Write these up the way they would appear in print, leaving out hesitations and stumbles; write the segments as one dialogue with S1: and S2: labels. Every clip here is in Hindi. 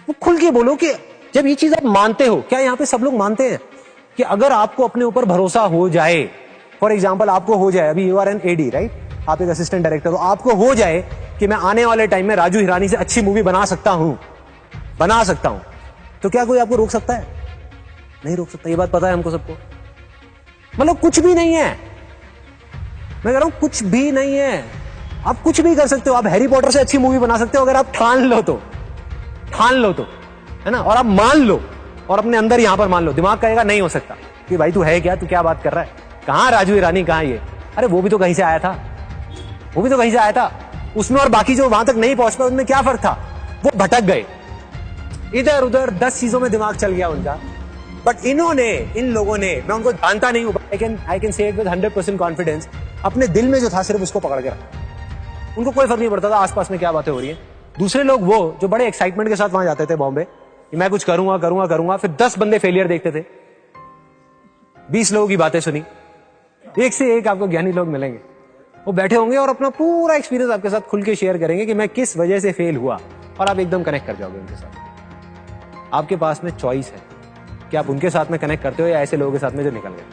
S1: वो खुल के बोलो कि जब ये चीज आप मानते हो, क्या यहाँ पे सब लोग मानते हैं कि अगर आपको अपने ऊपर भरोसा हो जाए, फॉर एग्जाम्पल आपको हो जाए, अभी you are an AD right, आप एक असिस्टेंट डायरेक्टर हो, आपको हो जाए कि मैं आने वाले टाइम में राजू हिरानी से अच्छी मूवी बना सकता हूं, तो क्या कोई आपको रोक सकता है? नहीं रोक सकता। ये बात पता है हमको सबको। मतलब कुछ भी नहीं है, मैं कह रहा हूं कुछ भी नहीं है। आप कुछ भी कर सकते हो, आप हैरी पॉटर से अच्छी मूवी बना सकते हो अगर आप ठान लो तो है ना, और आप मान लो और अपने अंदर यहां पर मान लो। दिमाग कहेगा नहीं हो सकता कि भाई तू है क्या, तू क्या बात कर रहा है, कहां राजू ईरानी, कहां ये, अरे वो भी तो कहीं से आया था, उसमें और बाकी जो वहां तक नहीं पहुंच पाए उनमें क्या फर्क था? वो भटक गए इधर उधर, 10 चीजों में दिमाग चल गया उनका। बट इन लोगों ने, मैं उनको जानता नहीं हूं, I can say it with 100% confidence, अपने दिल में जो था सिर्फ उसको पकड़ के रखा। उनको कोई फर्क नहीं पड़ता था आसपास में क्या बातें हो रही है। दूसरे लोग वो जो बड़े एक्साइटमेंट के साथ वहां जाते थे बॉम्बे, मैं कुछ करूंगा, फिर 10 बंदे फेलियर देखते थे, 20 लोगों की बातें सुनी, एक से एक आपको ज्ञानी लोग मिलेंगे, वो बैठे होंगे और अपना पूरा एक्सपीरियंस आपके साथ खुल के शेयर करेंगे कि मैं किस वजह से फेल हुआ, और आप एकदम कनेक्ट कर जाओगे उनके साथ। आपके पास में चॉइस है कि आप उनके साथ में कनेक्ट करते हो या ऐसे लोगों के साथ में जो निकल गए।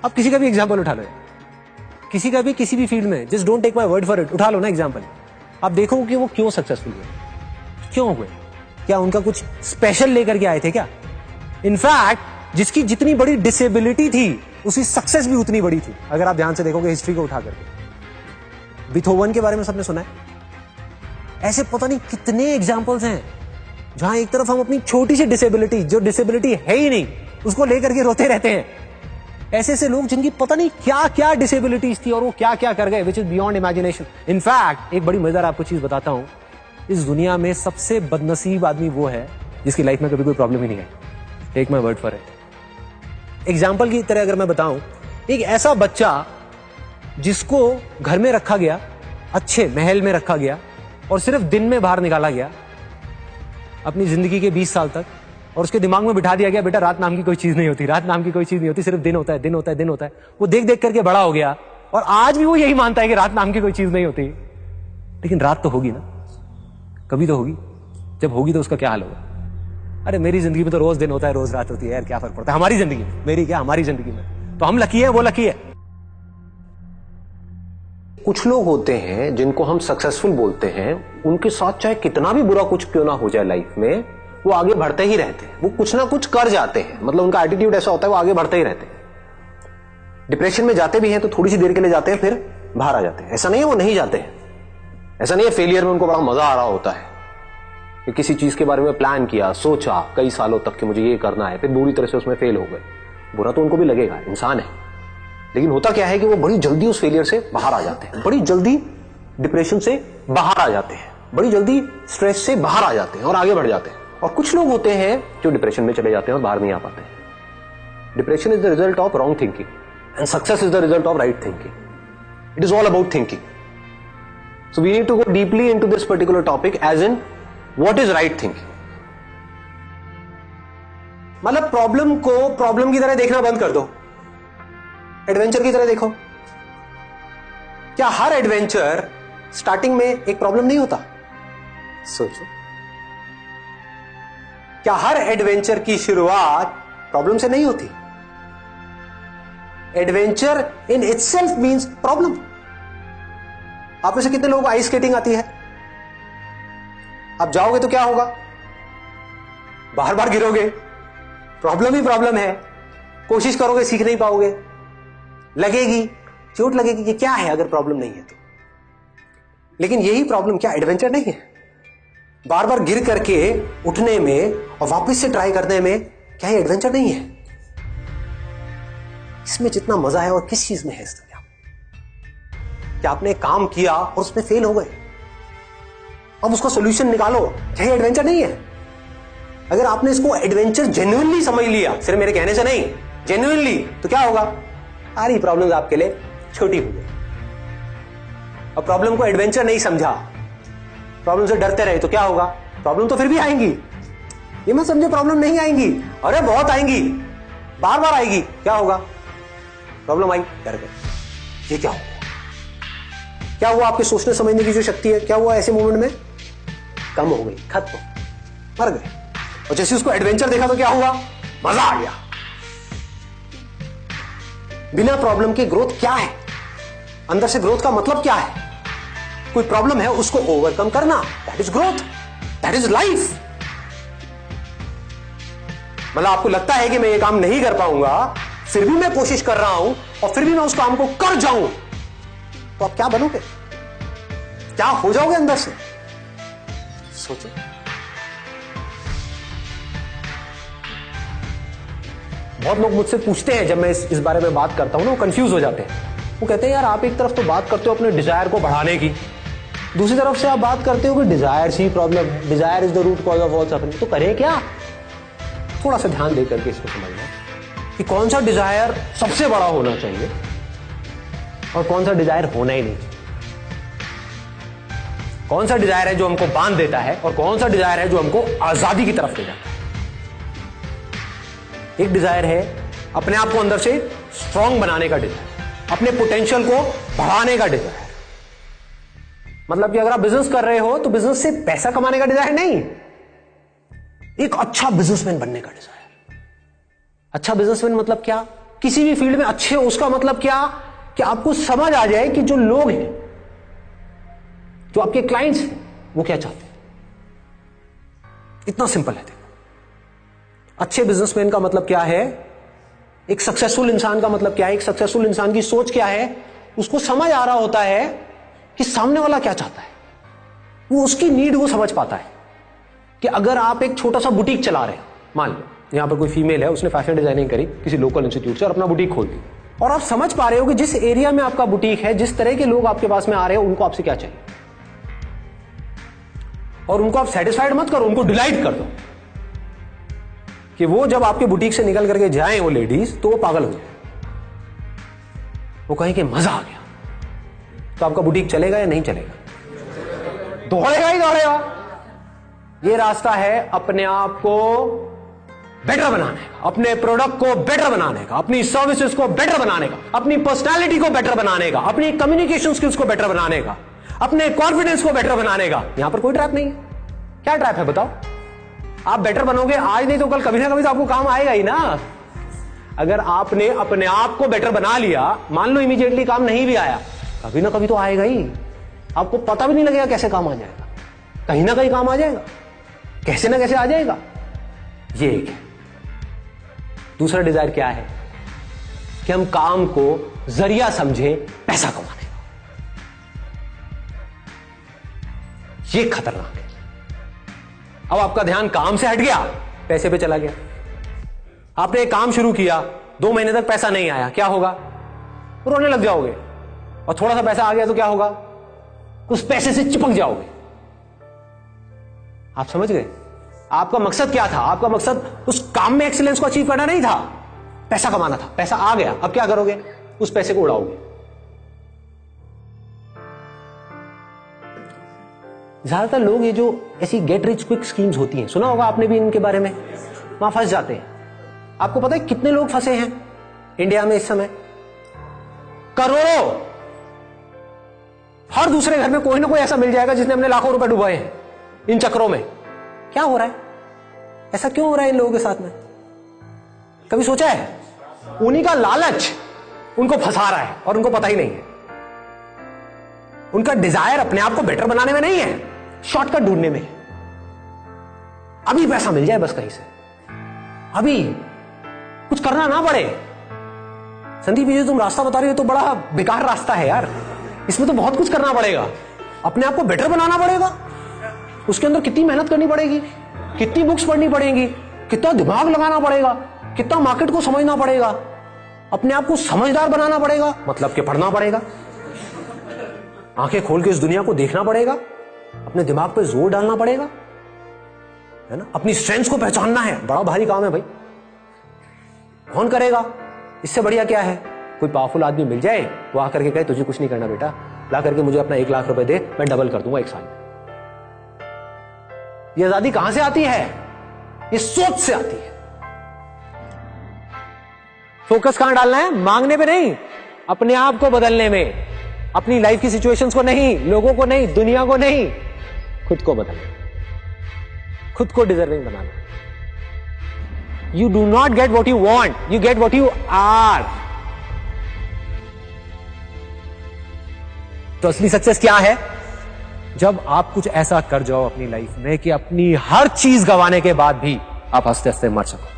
S1: आप किसी का भी एग्जाम्पल उठा लो, किसी का भी किसी भी फील्ड में, just don't take my word for it, उठा लो ना एग्जाम्पल। आप देखो कि वो क्यों सक्सेसफुल हुए, क्यों हुए, क्या उनका कुछ स्पेशल लेकर के आए थे क्या? इनफैक्ट जिसकी जितनी बड़ी डिसेबिलिटी थी उसकी सक्सेस भी उतनी बड़ी थी। अगर आप ध्यान से देखोगे हिस्ट्री को उठा करके, बीथोवन के बारे में सबने सुना है, ऐसे पता नहीं कितने एग्जाम्पल्स हैं जहां एक तरफ हम अपनी छोटी सी डिसेबिलिटी, जो डिसेबिलिटी है ही नहीं, उसको लेकर के रोते रहते हैं। ऐसे ऐसे लोग जिनकी पता नहीं क्या क्या डिसेबिलिटीज थी और वो क्या क्या कर गए, which is beyond imagination. In fact एक बड़ी मजेदार आपको चीज बताता हूं, इस दुनिया में सबसे बदनसीब आदमी वो है जिसकी लाइफ में कभी कोई प्रॉब्लम ही नहीं है। Take my word for it. Example की तरह अगर मैं बताऊं, एक ऐसा बच्चा जिसको घर में रखा गया, अच्छे महल में रखा गया, और सिर्फ दिन में बाहर निकाला गया अपनी जिंदगी के 20 साल तक, और उसके दिमाग में बिठा दिया गया बेटा रात नाम की कोई चीज नहीं होती, सिर्फ दिन होता है। वो देख देख करके बड़ा हो गया और आज भी वो यही मानता है कि रात नाम की कोई चीज नहीं होती। लेकिन रात तो होगी ना, कभी तो होगी, जब होगी तो उसका क्या हाल होगा? अरे मेरी जिंदगी में तो रोज दिन होता है, रोज रात होती है यार, क्या फर्क पड़ता है हमारी जिंदगी में, मेरी क्या हमारी जिंदगी में, तो हम लकी है, वो लकी है।
S2: कुछ लोग होते हैं जिनको हम सक्सेसफुल बोलते हैं, उनके साथ चाहे कितना भी बुरा कुछ क्यों ना हो जाए लाइफ में, वो आगे बढ़ते ही रहते हैं, वो कुछ ना कुछ कर जाते हैं। मतलब उनका एटीट्यूड ऐसा होता है, वो आगे बढ़ते ही रहते हैं। डिप्रेशन में जाते भी हैं तो थोड़ी सी देर के लिए जाते हैं, फिर बाहर आ जाते हैं। ऐसा नहीं है वो नहीं जाते हैं, ऐसा नहीं है फेलियर में उनको बड़ा मजा आ रहा होता है कि किसी चीज के बारे में प्लान किया, सोचा कई सालों तक कि मुझे ये करना है, फिर बुरी तरह से उसमें फेल हो गए। बुरा तो उनको भी लगेगा, इंसान है। लेकिन होता क्या है कि वो बड़ी जल्दी उस फेलियर से बाहर आ जाते हैं, बड़ी जल्दी डिप्रेशन से बाहर आ जाते हैं, बड़ी जल्दी स्ट्रेस से बाहर आ जाते हैं और आगे बढ़ जाते हैं। और कुछ लोग होते हैं जो डिप्रेशन में चले जाते हैं और बाहर नहीं आ पाते हैं। Depression is the result of wrong thinking and success is the result of right thinking. It is all about thinking. So we need to go deeply into this particular topic, as in what is right thinking. मतलब प्रॉब्लम को प्रॉब्लम की तरह देखना बंद कर दो, एडवेंचर की तरह देखो। क्या हर एडवेंचर स्टार्टिंग में एक प्रॉब्लम नहीं होता? सोचो, क्या हर एडवेंचर की शुरुआत प्रॉब्लम से नहीं होती? Adventure in itself means problem. आप में से कितने लोगों को आइस स्केटिंग आती है? आप जाओगे तो क्या होगा? बार बार गिरोगे, प्रॉब्लम ही प्रॉब्लम है। कोशिश करोगे, सीख नहीं पाओगे, लगेगी, चोट लगेगी। ये क्या है अगर प्रॉब्लम नहीं है तो? लेकिन यही प्रॉब्लम क्या एडवेंचर नहीं है? बार बार गिर करके उठने में और वापस से ट्राई करने में क्या ये एडवेंचर नहीं है? इसमें जितना मजा है और किस चीज में है इस दुनिया में? क्या आपने काम किया और उसमें फेल हो गए, अब उसका सोल्यूशन निकालो, क्या ये एडवेंचर नहीं है? अगर आपने इसको एडवेंचर जेन्युइनली समझ लिया, सिर्फ मेरे कहने से नहीं, जेन्युइनली, तो क्या होगा? सारी प्रॉब्लम्स आपके लिए छोटी हो गई। और प्रॉब्लम को एडवेंचर नहीं समझा, प्रॉब्लम से डरते रहे तो क्या होगा? प्रॉब्लम तो फिर भी आएंगी। ये मत समझो प्रॉब्लम नहीं आएंगी, अरे बहुत आएंगी, बार बार आएगी। क्या होगा? प्रॉब्लम आई, डर गए। ये क्या हुआ? क्या हुआ? आपके सोचने समझने की जो शक्ति है, क्या हुआ ऐसे मोमेंट में? कम हो गई, खत्म। मर गए। और जैसे उसको एडवेंचर देखा तो क्या हुआ, मजा आ गया। बिना प्रॉब्लम के ग्रोथ क्या है? अंदर से ग्रोथ का मतलब क्या है? कोई प्रॉब्लम है उसको ओवरकम करना, that is growth, that is life. मतलब आपको लगता है कि मैं ये काम नहीं कर पाऊंगा, फिर भी मैं कोशिश कर रहा हूं और फिर भी मैं उस काम को कर जाऊं, तो आप क्या बनोगे, क्या हो जाओगे अंदर से? सोचो। बहुत लोग मुझसे पूछते हैं, जब मैं इस बारे में बात करता हूं ना, वो कंफ्यूज हो जाते हैं। वो कहते हैं यार आप एक तरफ तो बात करते हो अपने डिजायर को बढ़ाने की, दूसरी तरफ से आप बात करते हो कि डिजायर ही प्रॉब्लम है, desire is the root cause of all suffering. तो करें क्या? थोड़ा सा ध्यान देकर के इसको समझना कि कौन सा डिजायर सबसे बड़ा होना चाहिए और कौन सा डिजायर होना ही नहीं चाहिए। कौन सा डिजायर है जो हमको बांध देता है और कौन सा डिजायर है जो हमको आजादी की तरफ ले जाता है। एक डिजायर है अपने आप को अंदर से स्ट्रांग बनाने का डिजायर, अपने पोटेंशियल को बढ़ाने का डिजायर। मतलब कि अगर आप बिजनेस कर रहे हो तो बिजनेस से पैसा कमाने का डिजायर नहीं, एक अच्छा बिजनेसमैन बनने का डिजायर। अच्छा बिजनेसमैन मतलब क्या? किसी भी फील्ड में अच्छे हो, उसका मतलब क्या कि आपको समझ आ जाए कि जो लोग हैं, जो आपके क्लाइंट्स हैं, वो क्या चाहते हैं। इतना सिंपल है। देखो, अच्छे बिजनेसमैन का मतलब क्या है, एक सक्सेसफुल इंसान का मतलब क्या है, एक सक्सेसफुल इंसान की सोच क्या है, उसको समझ आ रहा होता है कि सामने वाला क्या चाहता है, वो उसकी नीड वो समझ पाता है। कि अगर आप एक छोटा सा बुटीक चला रहे हैं, मान लो यहां पर कोई फीमेल है, उसने फैशन डिजाइनिंग करी किसी लोकल इंस्टीट्यूट से और अपना बुटीक खोल दी, और आप समझ पा रहे हो कि जिस एरिया में आपका बुटीक है, जिस तरह के लोग आपके पास में आ रहे हो, उनको आपसे क्या चाहिए, और उनको आप सेटिस्फाइड मत करो, उनको डिलाइट कर दो कि वो जब आपके बुटीक से निकल करके जाएं वो लेडीज, तो वो पागल हो जाए, वो कहें कि मजा आ गया। तो आपका बुटीक चलेगा या नहीं चलेगा? दौड़ेगा ही दौड़ेगा। ये रास्ता है अपने आप को बेटर बनाने का, अपने प्रोडक्ट को बेटर बनाने का, अपनी सर्विसेज को बेटर बनाने का, अपनी पर्सनालिटी को बेटर बनाने का, अपनी कम्युनिकेशन स्किल्स को बेटर बनाने का, अपने कॉन्फिडेंस को बेटर बनाने का। यहां पर कोई ट्रैप नहीं है। क्या ट्रैप है बताओ? आप बेटर बनोगे आज नहीं तो कल, कभी ना कभी तो आपको काम आएगा ही ना। अगर आपने अपने आप को बेटर बना लिया, मान लो इमीडिएटली काम नहीं भी आया, कभी ना कभी तो आएगा ही। आपको पता भी नहीं लगेगा कैसे काम आ जाएगा, कहीं ना कहीं काम आ जाएगा, कैसे ना कैसे आ जाएगा। ये एक है। दूसरा डिजायर क्या है कि हम काम को जरिया समझे पैसा कमाने का। ये खतरनाक है। अब आपका ध्यान काम से हट गया, पैसे पे चला गया। आपने एक काम शुरू किया, 2 महीने तक पैसा नहीं आया, क्या होगा? रोने लग जाओगे। और थोड़ा सा पैसा आ गया तो क्या होगा? उस पैसे से चिपक जाओगे। आप समझ गए? आपका मकसद क्या था? आपका मकसद उस काम में एक्सीलेंस को अचीव करना नहीं था, पैसा कमाना था। पैसा आ गया, अब क्या करोगे? उस पैसे को उड़ाओगे। ज्यादातर लोग ये जो ऐसी गेट रिच क्विक स्कीम्स होती हैं, सुना होगा आपने भी इनके बारे में, वहां फंस जाते हैं। आपको पता है कितने लोग फंसे हैं इंडिया में इस समय? करोड़ों। हर दूसरे घर में कोई ना कोई ऐसा मिल जाएगा जिसने हमने लाखों रुपए डुबाए हैं इन चक्रों में। क्या हो रहा है? ऐसा क्यों हो रहा है इन लोगों के साथ में? कभी सोचा है? उन्हीं का लालच उनको फंसा रहा है और उनको पता ही नहीं है। उनका डिजायर अपने आप को बेटर बनाने में नहीं है, शॉर्टकट ढूंढने में है। अभी पैसा मिल जाए बस कहीं से, अभी कुछ करना ना पड़े। संदीप जी तुम रास्ता बता रही हो तो बड़ा बेकार रास्ता है यार, इसमें तो बहुत कुछ करना पड़ेगा। अपने आप को बेटर बनाना पड़ेगा, उसके अंदर कितनी मेहनत करनी पड़ेगी, कितनी बुक्स पढ़नी पड़ेगी, कितना दिमाग लगाना पड़ेगा, कितना मार्केट को समझना पड़ेगा, अपने आप को समझदार बनाना पड़ेगा, मतलब कि पढ़ना पड़ेगा, आंखें खोल के इस दुनिया को देखना पड़ेगा, अपने दिमाग पे जोर डालना पड़ेगा, है ना। अपनी स्ट्रेंथ्स को पहचानना है, बड़ा भारी काम है भाई। कौन करेगा? इससे बढ़िया क्या है? कोई पावरफुल आदमी मिल जाए, वो आकर के कहे तुझे कुछ नहीं करना बेटा, ला करके मुझे अपना 1 लाख रुपए दे, मैं डबल कर दूंगा 1 साल में। ये आजादी कहां से आती है? ये सोच से आती है। फोकस कहां डालना है? मांगने पे नहीं, अपने आप को बदलने में। अपनी लाइफ की सिचुएशंस को नहीं, लोगों को नहीं, दुनिया को नहीं, खुद को बदलना।
S1: खुद को डिजर्विंग बनाना है। You do not get what you want, you get what you are. तो असली सक्सेस क्या है? जब आप कुछ ऐसा कर जाओ अपनी लाइफ में कि अपनी हर चीज गंवाने के बाद भी आप हंसते हंसते मर सको।